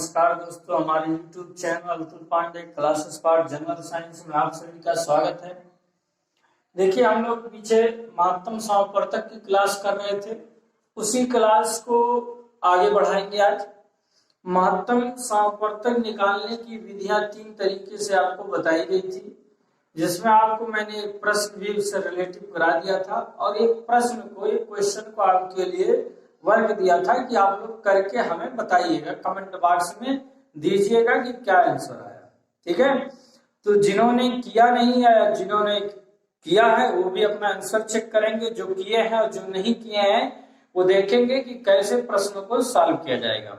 नमस्कार दोस्तों, हमारे YouTube channel Atul Pandey classes part general science में आप सभी का स्वागत है। देखिए, हम लोग पीछे महत्तम समापवर्तक की क्लास कर रहे थे, उसी क्लास को आगे बढ़ाएंगे आज। महत्तम समापवर्तक निकालने की विधियां 3 तरीके से आपको बताई गई थी, जिसमें आपको मैंने एक प्रश्न भी उससे रिलेटिव करा दिया था और एक क्वेश्चन को आपके लिए वर्क दिया था कि आप लोग करके हमें बताइएगा, कमेंट बॉक्स में दीजिएगा कि क्या आंसर आया। ठीक है, तो जिन्होंने किया नहीं है, जिन्होंने किया है वो भी अपना आंसर चेक करेंगे, जो किए हैं और जो नहीं किए हैं वो देखेंगे कि कैसे प्रश्न को सॉल्व किया जाएगा।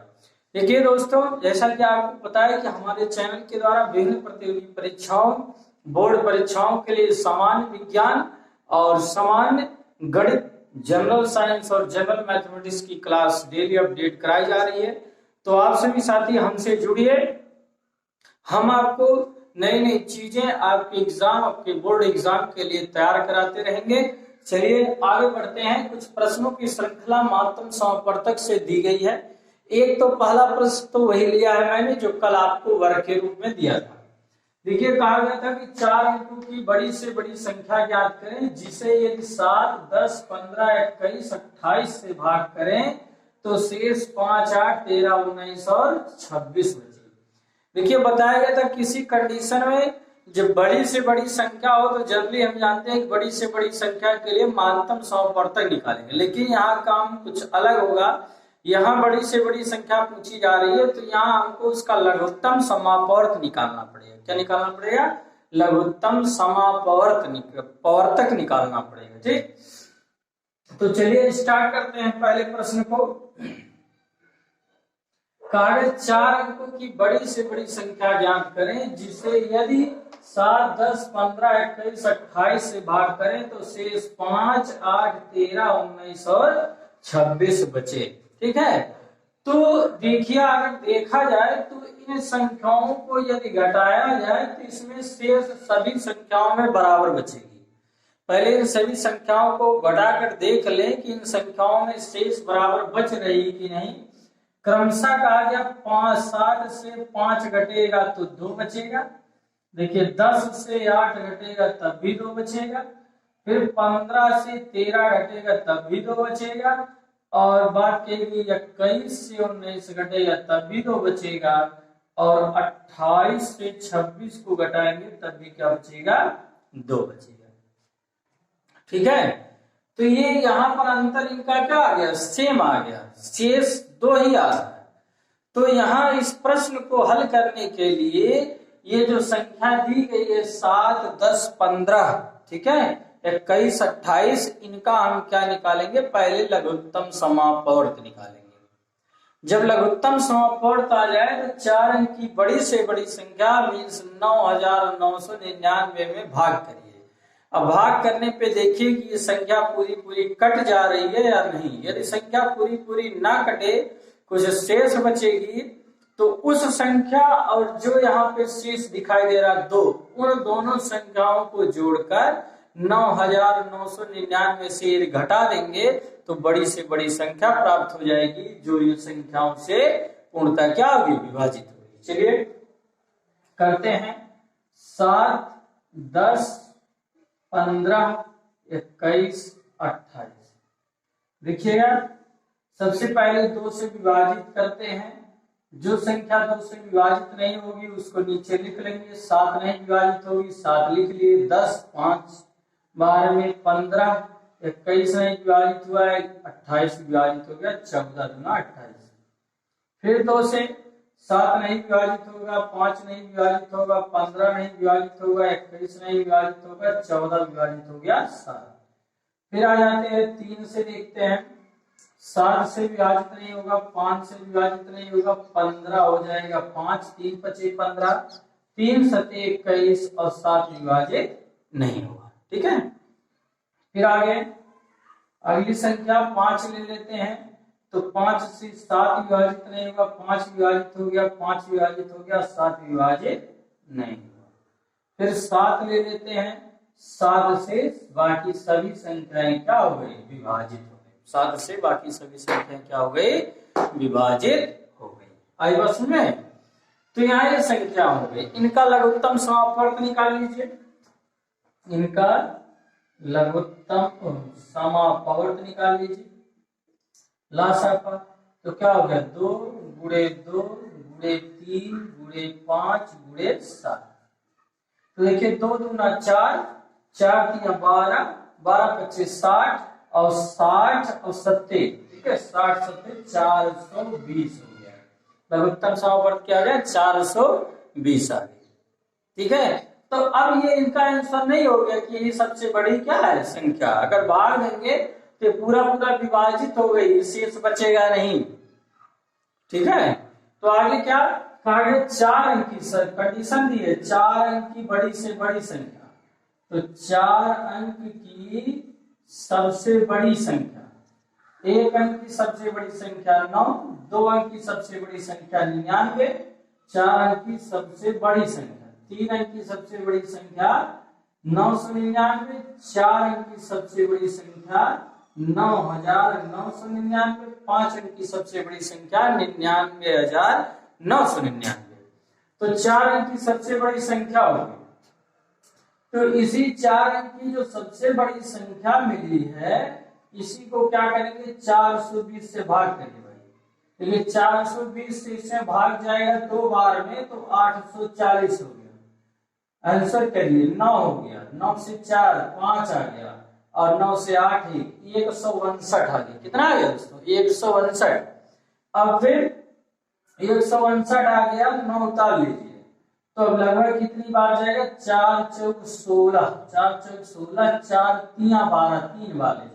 देखिए दोस्तों, जैसा कि आपको पता है कि हमारे चैनल के द्वारा विभिन्न प्रतियोगी परीक्षाओं, बोर्ड परीक्षाओं के लिए सामान्य विज्ञान और सामान्य गणित, जनरल साइंस और जनरल मैथमेटिक्स की क्लास डेली अपडेट कराई जा रही है। तो आप सभी साथी हमसे जुड़िए, हम आपको नई नई चीजें आपके एग्जाम, आपके बोर्ड एग्जाम के लिए तैयार कराते रहेंगे। चलिए आगे बढ़ते हैं। कुछ प्रश्नों की श्रृंखला महत्तम समापवर्तक से दी गई है। एक तो पहला प्रश्न तो वही लिया है मैंने जो कल आपको वर्ग के रूप में दिया था। देखिए, कहा गया था कि 4 अंकों की बड़ी से बड़ी संख्या ज्ञात करें, जिसे यदि 7, 10, 15, 21, 28 से भाग करें तो शेष 5, 8, 13, 19 और 26 बचे। देखिए, बताया गया था किसी कंडीशन में जब बड़ी से बड़ी संख्या हो तो जनरली हम जानते हैं कि बड़ी से बड़ी संख्या के लिए महत्तम समापवर्तक निकालेंगे, लेकिन यहाँ काम कुछ अलग होगा। यहाँ बड़ी से बड़ी संख्या पूछी जा रही है तो यहाँ हमको उसका लघुत्तम समापवर्तक निकालना पड़ेगा। क्या निकालना पड़ेगा? लघुत्तम समापवर्तक निकालना पड़ेगा। ठीक, तो चलिए स्टार्ट करते हैं पहले प्रश्न को। कार्य 4 अंकों की बड़ी से बड़ी संख्या ज्ञात करें, जिसे यदि 7, 10, 15, 21, 28 से भाग करें तो शेष 5, 8, 13, 19 और 26 बचे। ठीक है, तो देखिए, अगर देखा जाए तो इन संख्याओं को यदि घटाया जाए तो इसमें शेष सभी संख्याओं में बराबर बचेगी। पहले इन सभी संख्याओं को घटाकर देख लें कि इन संख्याओं में शेष बराबर बच रही कि नहीं। क्रमशः कहा गया 5, 7 से 5 घटेगा तो 2 बचेगा। देखिए, 10 से 8 घटेगा तब भी 2 बचेगा। फिर 15 से 13 घटेगा तब भी 2 बचेगा। और बात कहेगी 21 से 19 घटेगा तब भी 2 बचेगा। और 28 से 26 को घटाएंगे तब भी क्या बचेगा? 2 बचेगा। ठीक है, तो ये यहाँ पर अंतर इनका क्या आ गया? सेम आ गया, शेष 2 ही आ रहा है। तो यहाँ इस प्रश्न को हल करने के लिए ये जो संख्या दी गई है 7, 10, 15, ठीक है, 21, 28, इनका हम क्या निकालेंगे? पहले लघुत्तम समापवर्तक निकालेंगे। जब लघुत्तम समापवर्तक आ जाए तो 4 अंक की बड़ी से बड़ी संख्या मीन्स 9999 में भाग करिए। अब भाग करने पे देखिए कि ये संख्या पूरी पूरी कट जा रही है या नहीं। यदि संख्या पूरी पूरी ना कटे, कुछ शेष बचेगी, तो उस संख्या और जो यहाँ पे शेष दिखाई दे रहा 2, उन दोनों संख्याओं को जोड़कर 9999 से घटा देंगे तो बड़ी से बड़ी संख्या प्राप्त हो जाएगी, जो इन संख्याओं से पूर्णतः क्या होगी? विभाजित होगी। चलिए करते हैं। 7, 10, 15, 21, 28। देखिएगा, सबसे पहले 2 से विभाजित करते हैं। जो संख्या 2 से विभाजित नहीं होगी उसको नीचे लिख लेंगे। 7 नहीं विभाजित होगी, 7 लिख लिए। 10, 5 12 में 15, 21 नहीं विभाजित हुआ है, 28 विभाजित हो गया, 14 दूना 28। फिर 2 से 7 नहीं विभाजित होगा, 5 नहीं विभाजित होगा, 15 नहीं विभाजित होगा, 21 नहीं विभाजित होगा, 14 विभाजित हो गया 7। फिर आ जाते हैं 3 से, देखते हैं। 7 से विभाजित नहीं होगा, 5 से विभाजित नहीं होगा, 15 हो जाएगा। 5, 3 बचे 15, 3 7 21 और 7 विभाजित नहीं होगा। ठीक है, फिर आगे अगली संख्या 5 ले लेते हैं। तो 5 से 7 विभाजित नहीं होगा, 5 विभाजित हो गया, 5 विभाजित हो गया, 7 विभाजित नहीं होगा। फिर 7 ले लेते हैं। 7 से बाकी सभी संख्याएं क्या हो गई? विभाजित हो गई। 7 से बाकी सभी संख्याएं क्या हो गई? विभाजित हो गई। आई बात समझ में? तो यहाँ ये संख्या हो गई, इनका लघुत्तम समापवर्त निकाल लीजिए, इनका लघुत्तम समापवर्त निकाल लीजिए, लासापा। तो क्या हो गया, 2 गुणे 2 गुणे 3 गुणे 5 गुणे 7। तो देखिए 2 दूना 4, 4 3 12, 12 25 60 और 60 और 70, ठीक है, 60 70 420 हो गया। लघुत्तम समापवर्त क्या आ गया, 420 आ गई। ठीक है, तो अब ये इनका आंसर नहीं हो गया कि ये सबसे बड़ी क्या है संख्या। अगर भाग देंगे तो पूरा पूरा विभाजित हो गई, शेष बचेगा नहीं। ठीक है, तो आगे क्या कहा गया, 4 अंक की कंडीशन दी है, 4 अंक की बड़ी से बड़ी संख्या। तो 4 अंक की सबसे बड़ी संख्या, 1 अंक की सबसे बड़ी संख्या 9, 2 अंक की सबसे बड़ी संख्या 99, 4 अंक की सबसे बड़ी संख्या, 3 अंक की सबसे बड़ी संख्या 999, 4 अंक की सबसे बड़ी संख्या 9999, 5 अंक की सबसे बड़ी संख्या 99999। तो 4 अंक की सबसे बड़ी संख्या होगी। तो इसी 4 अंक की जो सबसे बड़ी संख्या मिली है, इसी को क्या करेंगे, 420 से भाग करेंगे भाई। देखिए 420 से इसमें भाग जाएगा 2 बार में, तो 840 हो गया। आंसर करिए, 9 हो गया, 9 से 4 5 आ गया, और 9 से 8 159 आ गया। कितना आ गया दोस्तों, 159। अब फिर 159 आ गया, 9 उतार लीजिए, तो अब लगभग कितनी बार जाएगा, 4 चौक 16, 4 चौक 16, 4 तिया 12, 3 बार ले जाइए।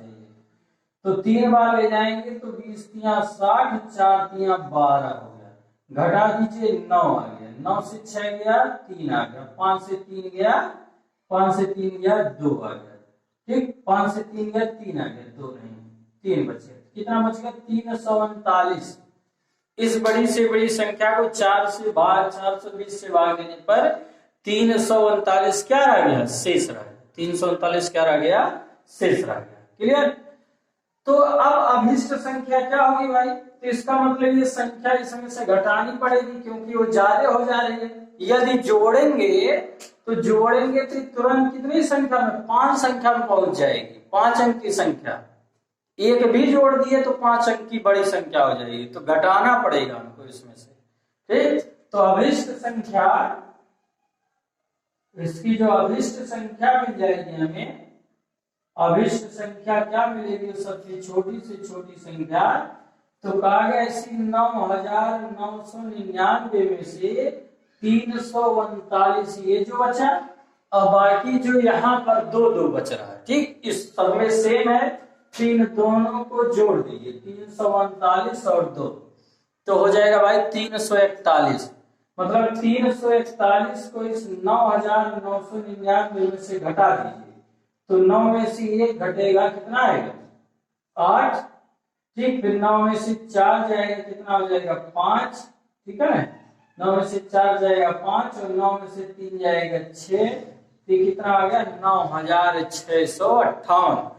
तो 3 बार ले जाएंगे तो 20 तिया 60, 4 तिया 12 हो गया। घटा दीजिए, 9 आ गया, 9 से 6 गया, 3 आ गया, 5 से 3 गया, 5 से 3 गया, 2 आ गया। ठीक, 5 से 3 गया, 3 आ गया, 2 नहीं, 3 बचे। कितना बच गया, 339। इस बड़ी से बड़ी संख्या को 420 से भाग देने पर 339 क्या रह गया, शेष रह गया। 339 क्या रह गया, शेष रह गया। क्लियर? तो अब अभिष्ट संख्या क्या होगी भाई, तो इसका मतलब ये संख्या इसमें से घटानी पड़ेगी, क्योंकि वो ज्यादा हो जा रही है। यदि जोड़ेंगे तो तुरंत कितनी संख्या में, 5 संख्या में पहुंच जाएगी, 5 अंक की संख्या। एक भी जोड़ दिए तो 5 अंक की बड़ी संख्या हो जाएगी, तो घटाना पड़ेगा हमको इसमें से। ठीक, तो अभिष्ट संख्या, इसकी जो अभिष्ट संख्या मिल जाएगी हमें, अभिष्ट संख्या क्या मिलेगी, सबसे छोटी से छोटी संख्या। तो कहा गया इसी 9999 में से 339 ये जो बचा, और बाकी जो यहाँ पर 2 बच रहा है। ठीक, इस सब में सेम है, 3 दोनों को जोड़ दीजिए, 339 और 2, तो हो जाएगा भाई 341। मतलब 341 को इस 9999 में से घटा दीजिए, तो 9 में से 1 घटेगा, कितना आएगा, 8। ठीक, फिर 9 में से 4 जाएगा, कितना हो जाएगा, 5। ठीक है, 9 में से 4 जाएगा 5, और 9 में से 3 जाएगा 6, तो कितना आ गया, 9658।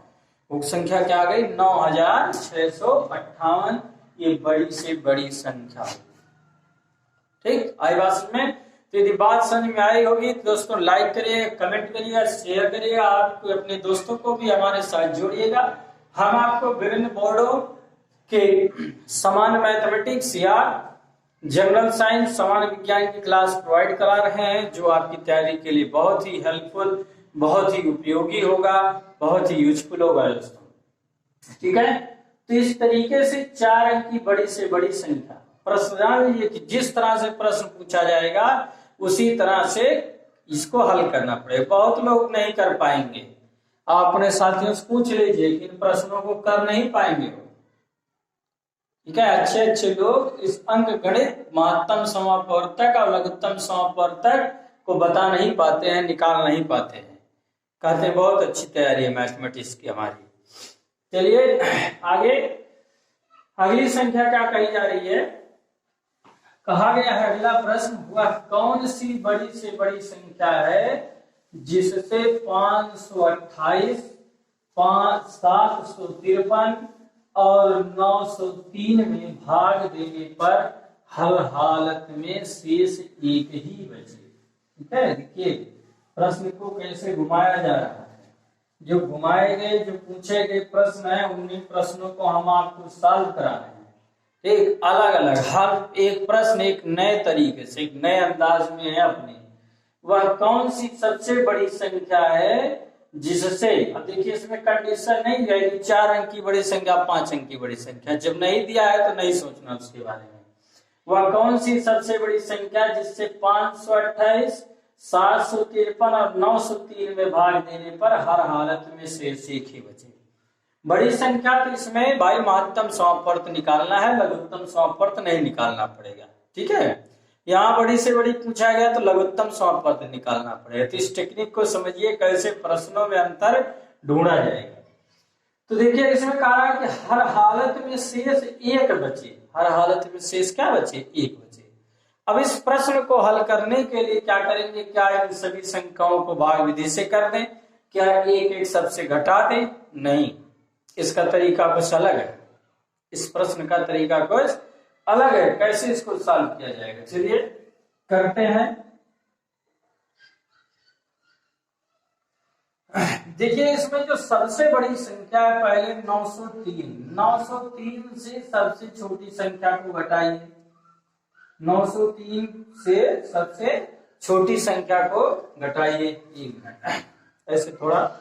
वो संख्या क्या आ गई, 9658। ये बड़ी से बड़ी संख्या। ठीक, आई बात में? तो यदि बात समझ में आई होगी तो दोस्तों लाइक करिए, कमेंट करिएगा, शेयर करिएगा, आपको अपने दोस्तों को भी हमारे साथ जोड़िएगा। हम आपको विभिन्न बोर्डों के समान मैथमेटिक्स या जनरल साइंस, समान विज्ञान की क्लास प्रोवाइड करा रहे हैं, जो आपकी तैयारी के लिए बहुत ही हेल्पफुल, बहुत ही उपयोगी होगा, बहुत ही यूजफुल होगा दोस्तों। ठीक है, तो इस तरीके से 4 अंक की बड़ी से बड़ी संख्या। प्रश्न जान लीजिए कि जिस तरह से प्रश्न पूछा जाएगा उसी तरह से इसको हल करना पड़ेगा। बहुत लोग नहीं कर पाएंगे, आप अपने साथियों से पूछ लीजिए कि इन प्रश्नों को कर नहीं पाएंगे। ठीक है, अच्छे लोग इस अंक गणित, महत्तम समापवर्तक और लघुत्तम समापवर्तक को बता नहीं पाते हैं, निकाल नहीं पाते हैं। कहते हैं बहुत अच्छी तैयारी है मैथमेटिक्स की हमारी। चलिए आगे, अगली संख्या क्या कही जा रही है, कहा गया है अगला प्रश्न, वह कौन सी बड़ी से बड़ी संख्या है जिससे 528, 753 और 903 में भाग देने पर हर हालत में शेष एक ही बचे। ठीक है, देखिए प्रश्न को कैसे घुमाया जा रहा है। जो घुमाए गए, जो पूछे गए प्रश्न है, उन्हीं प्रश्नों को हम आपको सॉल्व करा रहे हैं। एक अलग अलग हर एक प्रश्न एक नए तरीके से, एक नए अंदाज में है अपने। वह कौन सी सबसे बड़ी संख्या है जिससे, अब देखिए इसमें कंडीशन नहीं है कि 4 अंक की बड़ी संख्या 5 अंक की बड़ी संख्या, जब नहीं दिया है तो नहीं सोचना उसके बारे में। वह कौन सी सबसे बड़ी संख्या जिससे 528, 753 और 903 में भाग देने पर हर हालत में शेष एक ही बचे। बड़ी संख्या तो इसमें भाई महत्तम समापवर्त निकालना है, लघुत्तम समापवर्त नहीं निकालना पड़ेगा। ठीक है, यहाँ बड़ी से बड़ी पूछा गया तो लघुत्तम समापवर्त निकालना पड़ेगा। तो इस टेक्निक को समझिए कैसे प्रश्नों में अंतर ढूंढा जाएगा। तो देखिए इसमें कहा है कि हर हालत में शेष एक बचे। हर हालत में शेष क्या बचे? एक बचे। अब इस प्रश्न को हल करने के लिए क्या करेंगे? क्या इन सभी संख्याओं को भाग विधि से कर दें? क्या एक एक सबसे घटा दें? नहीं, इसका तरीका कुछ अलग है। इस प्रश्न का तरीका कुछ अलग है। कैसे इसको सॉल्व किया जाएगा, चलिए करते हैं। देखिए इसमें जो सबसे बड़ी संख्या है पहले 903। 903 से सबसे छोटी संख्या को घटाइए। 903 से सबसे छोटी संख्या को घटाइए। 1 मिनट, ऐसे थोड़ा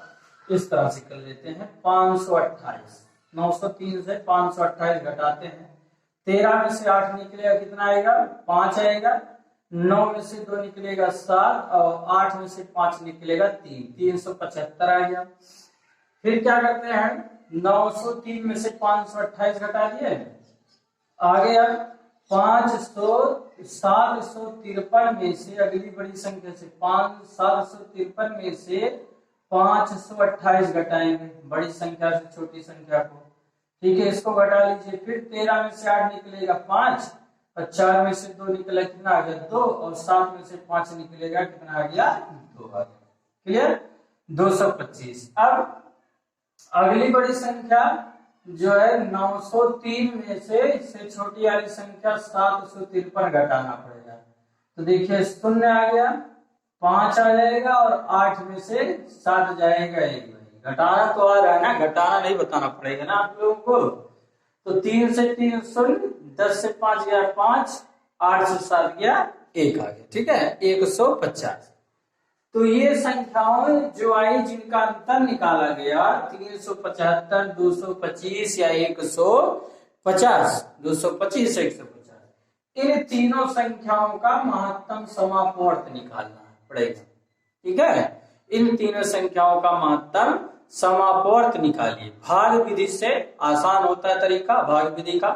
इस तरह से कर लेते हैं। 528, 903 से 528 घटाते हैं। 13 में से 8 निकलेगा, कितना आएगा? 5 आएगा। 9 में से 2 निकलेगा 7 और 8 में से 5 निकलेगा 3, 375 आ गया। फिर क्या करते हैं? 903 में से 528 घटा दिए, आ गया 753 में से अगली बड़ी संख्या से 753 में से 528 घटाएंगे बड़ी संख्या से छोटी संख्या को। ठीक है, इसको घटा लीजिए। फिर 13 में से 8 निकलेगा 5 और 4 में से 2 निकला, कितना आ गया? 2 और 7 में से 5 निकलेगा, कितना आ गया? 2 आ गया। क्लियर? 225। अब अगली बड़ी संख्या जो है 903 में से इससे छोटी वाली संख्या 753 घटाना पड़ेगा। तो देखिए 0 आ गया, 5 आ जाएगा और 8 में से 7 जाएगा 1। घटाना तो आ रहा है ना, घटाना नहीं बताना पड़ेगा ना आप लोगों को। तो 3 से 3 0, 10 से 5 गया 5, 8 से 7 गया 1 आ गया। ठीक है, 150। तो ये संख्याएं जो आई जिनका अंतर निकाला गया 375, 225 या 150, 225 से 150, इन तीनों संख्याओं का महत्तम समापवर्त निकालना पड़ेगा। ठीक है, इन तीनों संख्याओं का महत्तम समापवर्त निकालिए। भाग विधि से आसान होता है तरीका भाग विधि का,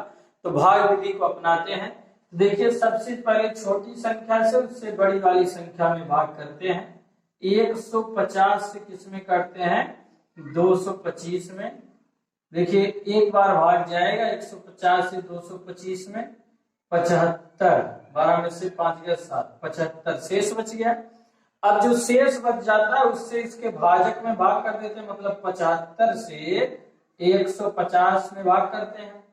तो भाग विधि को अपनाते हैं। देखिए सबसे पहले छोटी संख्या से उससे बड़ी वाली संख्या में भाग करते हैं। 150 से किसमें करते हैं? 225 में। देखिए एक बार भाग जाएगा 150 से 225 में, 75, 12 में से 5 गया 7, 75 शेष बच गया। अब जो शेष बच जाता है उससे इसके भाजक में भाग कर देते हैं, मतलब 75 से 150 में भाग करते हैं।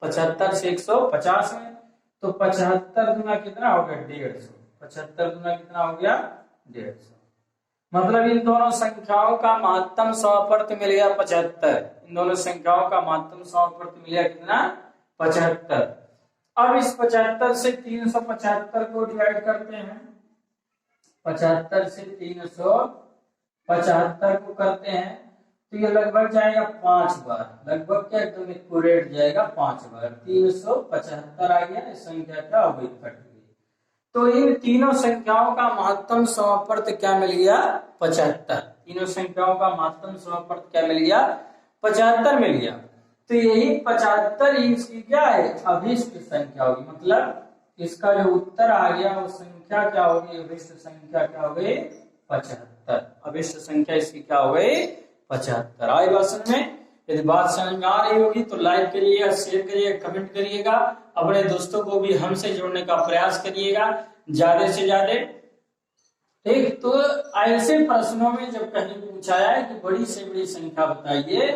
75 से 150 में, तो 75 गुना कितना हो गया? 150। 75 गुना कितना हो गया? 150। मतलब इन दोनों संख्याओं का महत्तम समापवर्त मिल गया 75। इन दोनों संख्याओं का महत्तम समापवर्त मिल गया कितना? 75। अब इस 75 से 375 को डिवाइड करते हैं। 75 से 375 को करते हैं तो ये लगभग जाएगा 5 बार, लगभग क्या एकदम एक्यूरेट जाएगा 5 बार। 375 आ गया, संख्या क्या हो गई? कट गई। तो इन तीनों संख्याओं का महत्तम समापवर्त क्या मिल गया? 75। तीनों संख्याओं का महत्तम समापवर्त क्या मिल गया? 75 मिल गया। तो यही 75 ही इसकी क्या है? अभिष्ट संख्या होगी। मतलब इसका जो उत्तर आ गया वो संख्या क्या होगी? अभिष्ट संख्या क्या हो गई? 75। अभिष्ट संख्या इसकी क्या हो गई? 75। आई बात समझ में? यदि बात समझ में आ रही होगी तो लाइक करिएगा, शेयर करिएगा, कमेंट करिएगा, अपने दोस्तों को भी हमसे जोड़ने का प्रयास करिएगा ज्यादा से ज्यादा। ठीक, तो ऐसे प्रश्नों में जब कहीं पूछा है कि बड़ी से बड़ी संख्या बताइए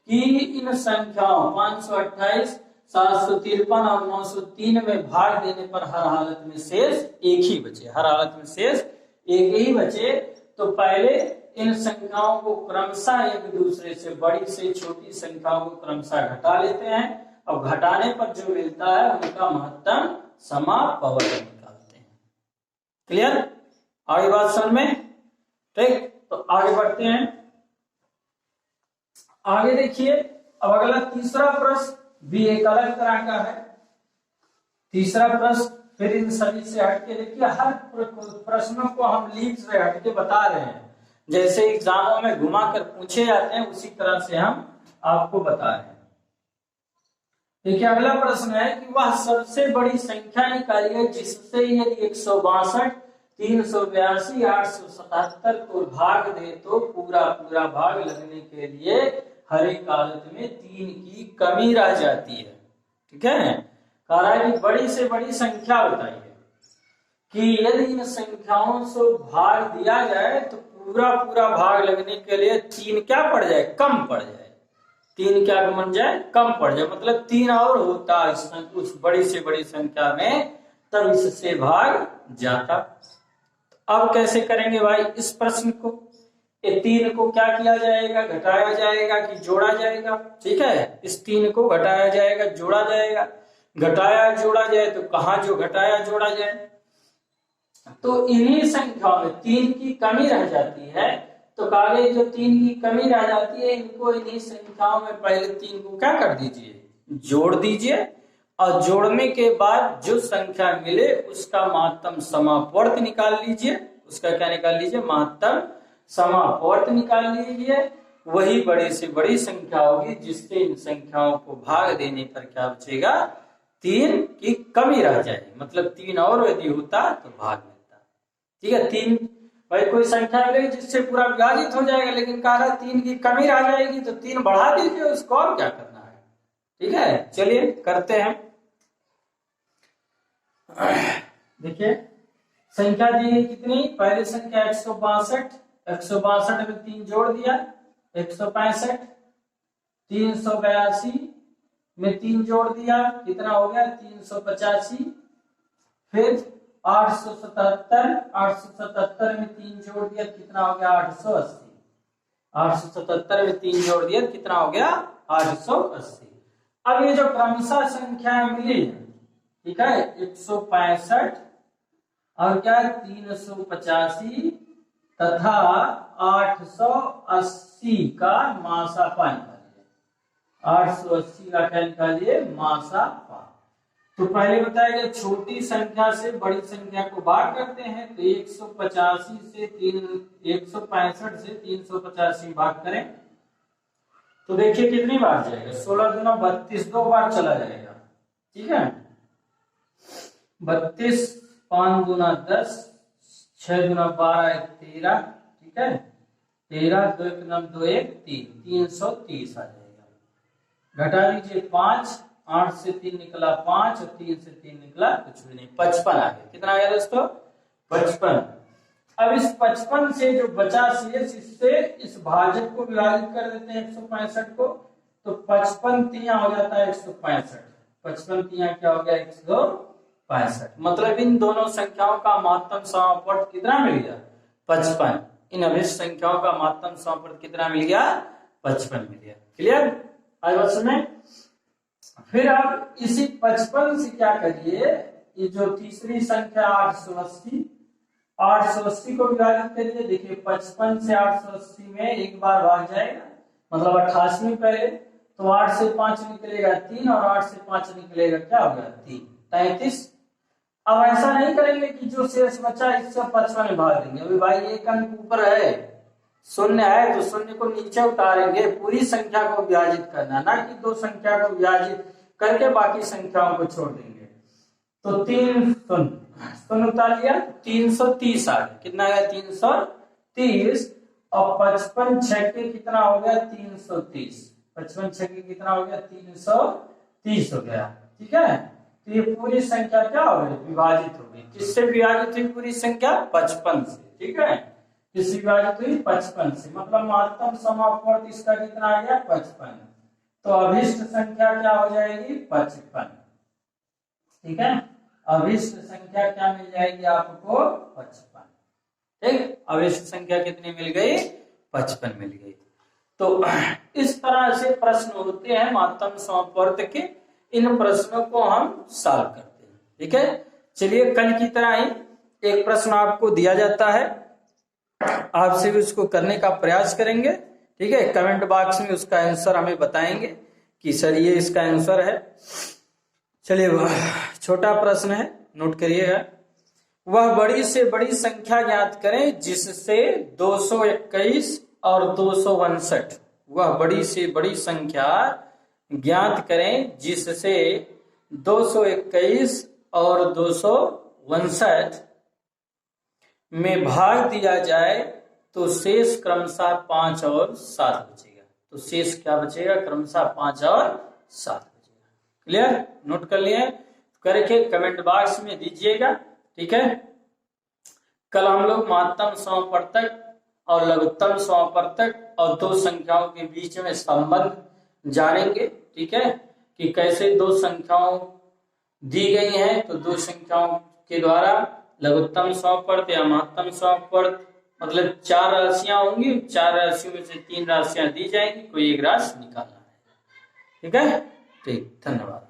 कि इन संख्याओं 528, 753 और 903 में भाग देने पर हर हालत में शेष एक ही बचे, हर हालत में शेष एक ही बचे। तो पहले इन संख्याओं को क्रमशः एक दूसरे से बड़ी से छोटी संख्याओं को क्रमशः घटा लेते हैं और घटाने पर जो मिलता है उनका महत्तम समापवर्त निकालते हैं। क्लियर? आगे बात समझ में? ठीक, तो आगे बढ़ते हैं। आगे देखिए, अब अगला तीसरा प्रश्न भी एक अलग तरह का है। तीसरा प्रश्न फिर इन सभी से हटके, देखिए हर प्रश्नों को हम लीक से हटके बता रहे हैं, जैसे एग्जामों में घुमा कर पूछे जाते हैं उसी तरह से हम आपको बता रहे हैं। देखिए अगला प्रश्न है कि वह सबसे बड़ी संख्या निकालिए जिससे यदि 162, 382, 877 को भाग दे तो पूरा पूरा भाग लगने के लिए हर एक हालत में 3 की कमी रह जाती है। ठीक है, कह रहा है कि बड़ी से बड़ी संख्या बताइए कि यदि इन संख्याओं से भाग दिया जाए तो पूरा पूरा भाग लगने के लिए 3 क्या पड़ जाए? कम पड़ जाए। 3 क्या बन जाए? कम पड़ जाए, मतलब 3 और होता उस बड़ी से बड़ी संख्या में, तब इससे भाग जाता। अब कैसे करेंगे भाई इस प्रश्न को? ये 3 को क्या किया जाएगा? घटाया जाएगा कि जोड़ा जाएगा? ठीक है, इस 3 को घटाया जाएगा, जोड़ा जाएगा। घटाया जोड़ा जाए तो कहाँ जो घटाया जोड़ा जाए? तो इन्हीं संख्याओं में 3 की कमी रह जाती है, तो कागे जो 3 की कमी रह जाती है इनको इन्हीं संख्याओं में पहले 3 को क्या कर दीजिए? जोड़ दीजिए, और जोड़ने के बाद जो संख्या मिले उसका महत्तम समापवर्त निकाल लीजिए। उसका क्या निकाल लीजिए? महत्तम समापवर्त निकाल लीजिए। वही बड़ी से बड़ी संख्या होगी जिससे इन संख्याओं को भाग देने पर क्या बचेगा? 3 की कमी रह जाएगी, मतलब 3 और यदि होता तो भाग मिलता। ठीक है, 3 भाई कोई संख्या मिलेगी जिससे पूरा विभाजित हो जाएगा, लेकिन कह रहा 3 की कमी रह जाएगी तो 3 बढ़ा दीजिए उसको, और क्या करना है। ठीक है, चलिए करते हैं। देखिए संख्या दी है कितनी? पहली संख्या 162, 162 में 3 जोड़ दिया 165, 382 में 3 जोड़ दिया कितना हो गया? 385, फिर 877, 877 में 3 जोड़ दिया कितना हो गया? 880, 877 में 3 जोड़ दिया कितना हो गया? 880। अब ये जो क्रमशः संख्याएं मिली, ठीक है, 165 और क्या 385 तथा 880 का मासापा निकालिए। 880 का क्या निकालिए? मासापा। तो पहले बताया गया छोटी संख्या से बड़ी संख्या को भाग करते हैं, तो 165 से 385 भाग करें तो देखिए कितनी बार जाएगा? 16 दूना 32, 2 बार चला जाएगा। ठीक है, 32, 5 दूना 10, 6 दूना 12, 13। ठीक है, 13, 2 1 9 2 1 3, 330 आ जाएगा। घटा लीजिए 5, 8 से 3 निकला 5 और 3 से 3 निकला कुछ भी नहीं, 55 आ गया। कितना आ गया दोस्तों? 55। अब इस 55 से जो बचा शेष, इससे इस भाजक को विभाजित कर देते हैं 165 को, तो 55 तिया हो जाता है 165। 55 तिया क्या हो गया? 165। मतलब इन दोनों संख्याओं का महत्तम समापवर्त कितना मिल गया? 55। इन अभिष्ट संख्याओं का महत्तम समापवर्त कितना मिल गया? 55 मिल गया। क्लियर? आज बात सुने। फिर आप इसी 55 से क्या करिए, ये जो तीसरी संख्या 880, 880 को विभाजित करिए। देखिए 55 से 880 में एक बार भाग जाएगा, मतलब 88 पहले, तो 8 से 5 निकलेगा 3 और 8 से 5 निकलेगा क्या हो गया? 3, 33। अब ऐसा नहीं करेंगे कि जो शेष बचा इससे 55 में भाग देंगे। अभी भाई एक अंक ऊपर है, शून्य है, तो शून्य को नीचे उतारेंगे, पूरी संख्या को विभाजित करना, ना कि 2 संख्या को विभाजित करके बाकी संख्याओं को छोड़ देंगे। तो 3 शून्य उतार लिया, 330 आ गया। कितना आ गया? 330। और 55 छक्के कितना हो गया? 330। 55 छक्के कितना हो गया? 330 हो गया। ठीक है, तो ये पूरी संख्या क्या हो गई? विभाजित हो गई। किससे विभाजित हुई पूरी संख्या? 55 से। ठीक है, किससे विभाजित हुई? 55 से। मतलब महत्तम समापवर्त इसका कितना आ गया? 55। तो अभिष्ट संख्या क्या हो जाएगी? 55। ठीक है, अभिष्ट संख्या क्या मिल जाएगी आपको? 55। ठीक, अभिष्ट संख्या कितनी मिल गई? 55 मिल गई। तो इस तरह से प्रश्न होते हैं माध्यम समवर्त के। इन प्रश्नों को हम सॉल्व करते हैं। ठीक है, चलिए कल की तरह ही एक प्रश्न आपको दिया जाता है, आपसे भी उसको करने का प्रयास करेंगे। ठीक है, कमेंट बॉक्स में उसका आंसर हमें बताएंगे कि सर ये इसका आंसर है। चलिए छोटा प्रश्न है, नोट करिएगा। वह बड़ी से बड़ी संख्या ज्ञात करें जिससे 221 और 259, वह बड़ी से बड़ी संख्या ज्ञात करें जिससे 221 और 259 में भाग दिया जाए तो शेष क्रमशः 5 और 7 बचेगा। तो शेष क्या बचेगा? क्रमशः 5 और 7 बचेगा। क्लियर? नोट कर लिए? करके कमेंट बॉक्स में दीजिएगा। ठीक है, कल हम लोग महत्तम समवर्तक और लघुत्तम समवर्तक और दो संख्याओं के बीच में संबंध जानेंगे। ठीक है, कि कैसे दो संख्याओं दी गई हैं तो दो संख्याओं के द्वारा लघुत्तम समवर्त या महत्तम समवर्त, मतलब 4 राशियां होंगी, 4 राशियों में से 3 राशियां दी जाएंगी, कोई एक राशि निकालना है। ठीक है, ठीक, धन्यवाद।